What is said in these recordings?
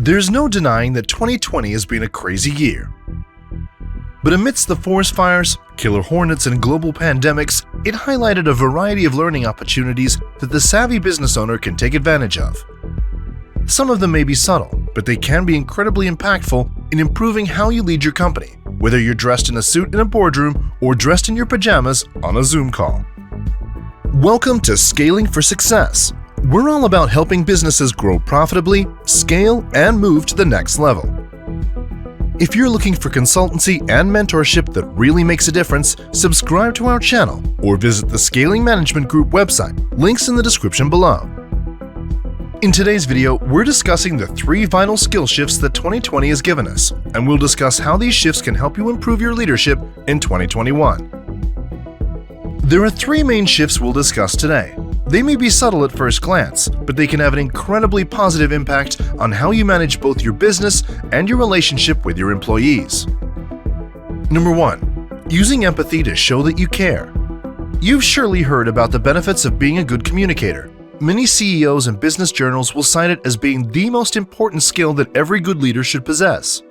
There's no denying that 2020 has been a crazy year. But amidst the forest fires, killer hornets, and global pandemics, it highlighted a variety of learning opportunities that the savvy business owner can take advantage of. Some of them may be subtle, but they can be incredibly impactful in improving how you lead your company, whether you're dressed in a suit in a boardroom or dressed in your pajamas on a Zoom call. Welcome to Scaling for Success. We're all about helping businesses grow profitably, scale, and move to the next level. If you're looking for consultancy and mentorship that really makes a difference, subscribe to our channel or visit the Scaling Management Group website, links in the description below. In today's video, we're discussing the 3 vital skill shifts that 2020 has given us, and we'll discuss how these shifts can help you improve your leadership in 2021. There are 3 main shifts we'll discuss today. They may be subtle at first glance, but they can have an incredibly positive impact on how you manage both your business and your relationship with your employees. Number 1. Using empathy to show that you care. You've surely heard about the benefits of being a good communicator. Many CEOs and business journals will cite it as being the most important skill that every good leader should possess.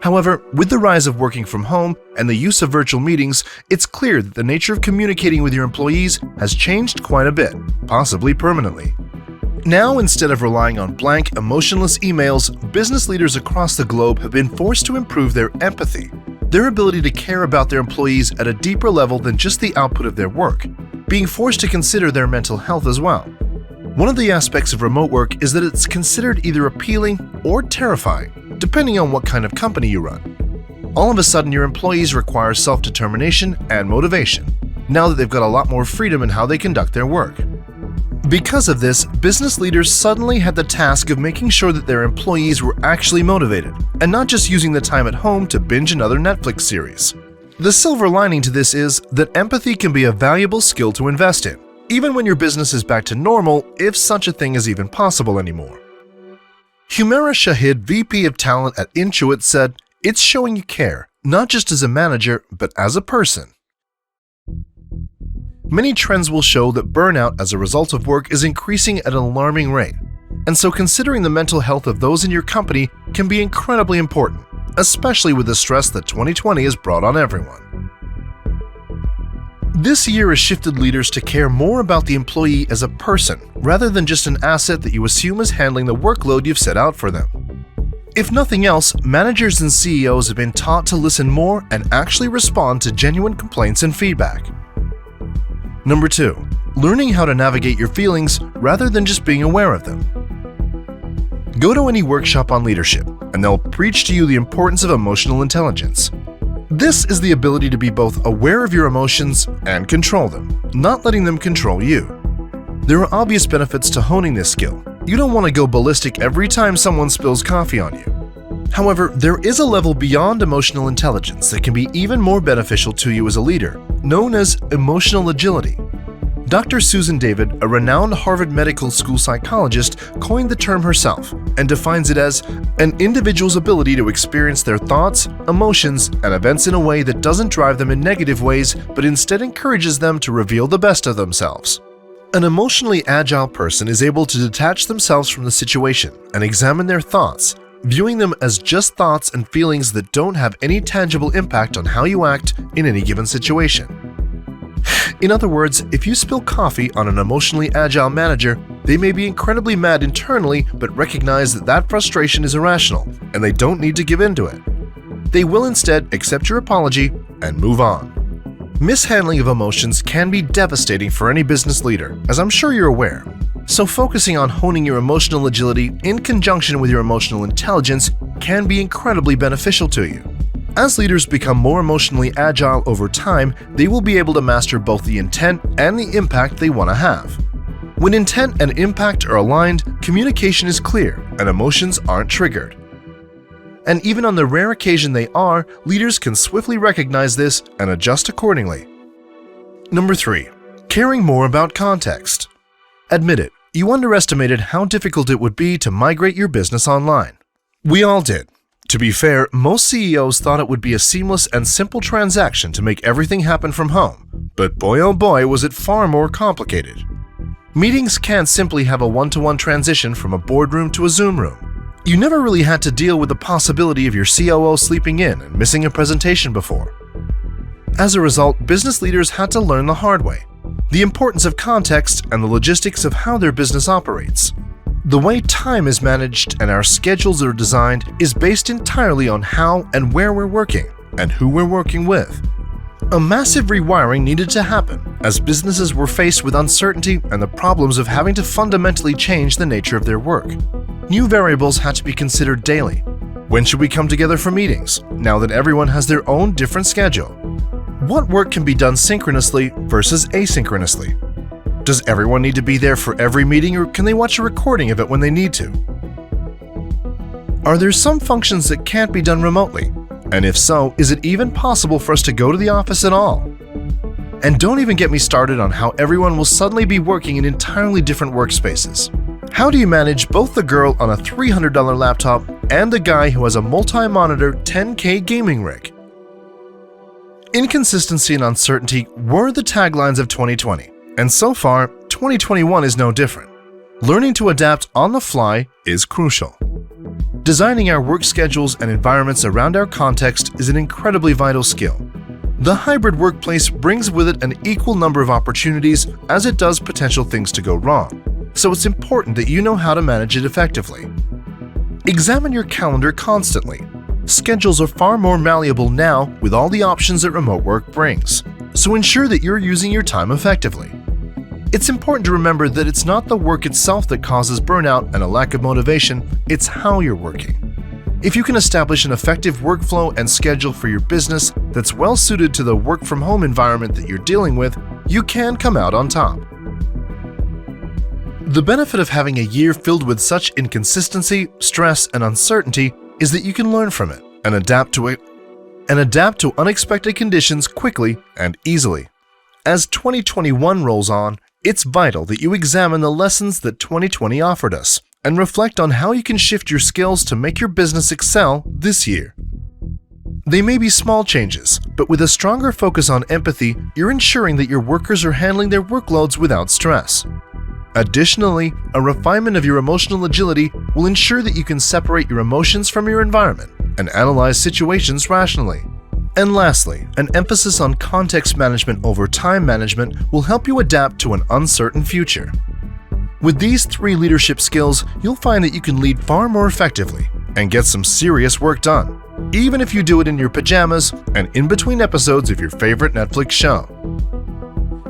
However, with the rise of working from home and the use of virtual meetings, it's clear that the nature of communicating with your employees has changed quite a bit, possibly permanently. Now, instead of relying on blank, emotionless emails, business leaders across the globe have been forced to improve their empathy, their ability to care about their employees at a deeper level than just the output of their work, being forced to consider their mental health as well. One of the aspects of remote work is that it's considered either appealing or terrifying, depending on what kind of company you run. All of a sudden, your employees require self-determination and motivation, now that they've got a lot more freedom in how they conduct their work. Because of this, business leaders suddenly had the task of making sure that their employees were actually motivated, and not just using the time at home to binge another Netflix series. The silver lining to this is that empathy can be a valuable skill to invest in, even when your business is back to normal, if such a thing is even possible anymore. Humaira Shahid, VP of Talent at Intuit, said, "It's showing you care, not just as a manager, but as a person." Many trends will show that burnout as a result of work is increasing at an alarming rate, and so considering the mental health of those in your company can be incredibly important, especially with the stress that 2020 has brought on everyone. This year has shifted leaders to care more about the employee as a person, rather than just an asset that you assume is handling the workload you've set out for them. If nothing else, managers and CEOs have been taught to listen more and actually respond to genuine complaints and feedback. Number 2. Learning how to navigate your feelings rather than just being aware of them. Go to any workshop on leadership, and they'll preach to you the importance of emotional intelligence. This is the ability to be both aware of your emotions and control them, not letting them control you. There are obvious benefits to honing this skill. You don't want to go ballistic every time someone spills coffee on you. However, there is a level beyond emotional intelligence that can be even more beneficial to you as a leader, known as emotional agility. Dr. Susan David, a renowned Harvard Medical School psychologist, coined the term herself and defines it as an individual's ability to experience their thoughts, emotions, and events in a way that doesn't drive them in negative ways, but instead encourages them to reveal the best of themselves. An emotionally agile person is able to detach themselves from the situation and examine their thoughts, viewing them as just thoughts and feelings that don't have any tangible impact on how you act in any given situation. In other words, if you spill coffee on an emotionally agile manager, they may be incredibly mad internally but recognize that that frustration is irrational and they don't need to give in to it. They will instead accept your apology and move on. Mishandling of emotions can be devastating for any business leader, as I'm sure you're aware. So focusing on honing your emotional agility in conjunction with your emotional intelligence can be incredibly beneficial to you. As leaders become more emotionally agile over time, they will be able to master both the intent and the impact they want to have. When intent and impact are aligned, communication is clear and emotions aren't triggered. And even on the rare occasion they are, leaders can swiftly recognize this and adjust accordingly. Number 3. Caring more about context. Admit it, you underestimated how difficult it would be to migrate your business online. We all did. To be fair, most CEOs thought it would be a seamless and simple transaction to make everything happen from home, but boy oh boy was it far more complicated. Meetings can't simply have a one-to-one transition from a boardroom to a Zoom room. You never really had to deal with the possibility of your COO sleeping in and missing a presentation before. As a result, business leaders had to learn the hard way the importance of context and the logistics of how their business operates. The way time is managed and our schedules are designed is based entirely on how and where we're working and who we're working with. A massive rewiring needed to happen as businesses were faced with uncertainty and the problems of having to fundamentally change the nature of their work. New variables had to be considered daily. When should we come together for meetings, now that everyone has their own different schedule? What work can be done synchronously versus asynchronously? Does everyone need to be there for every meeting, or can they watch a recording of it when they need to? Are there some functions that can't be done remotely? And if so, is it even possible for us to go to the office at all? And don't even get me started on how everyone will suddenly be working in entirely different workspaces. How do you manage both the girl on a $300 laptop and the guy who has a multi-monitor 10K gaming rig? Inconsistency and uncertainty were the taglines of 2020, and so far, 2021 is no different. Learning to adapt on the fly is crucial. Designing our work schedules and environments around our context is an incredibly vital skill. The hybrid workplace brings with it an equal number of opportunities as it does potential things to go wrong, so it's important that you know how to manage it effectively. Examine your calendar constantly. Schedules are far more malleable now with all the options that remote work brings, so ensure that you're using your time effectively. It's important to remember that it's not the work itself that causes burnout and a lack of motivation, it's how you're working. If you can establish an effective workflow and schedule for your business that's well suited to the work-from-home environment that you're dealing with, you can come out on top. The benefit of having a year filled with such inconsistency, stress, and uncertainty is that you can learn from it and adapt to unexpected conditions quickly and easily. As 2021 rolls on, it's vital that you examine the lessons that 2020 offered us and reflect on how you can shift your skills to make your business excel this year. They may be small changes, but with a stronger focus on empathy, you're ensuring that your workers are handling their workloads without stress. Additionally, a refinement of your emotional agility will ensure that you can separate your emotions from your environment and analyze situations rationally. And lastly, an emphasis on context management over time management will help you adapt to an uncertain future. With these 3 leadership skills, you'll find that you can lead far more effectively and get some serious work done, even if you do it in your pajamas and in between episodes of your favorite Netflix show.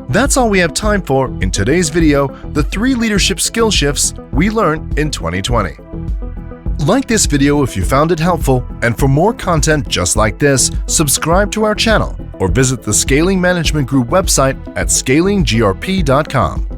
That's all we have time for in today's video, the 3 leadership skill shifts we learned in 2020. Like this video if you found it helpful, and for more content just like this, subscribe to our channel or visit the Scaling Management Group website at scalinggrp.com.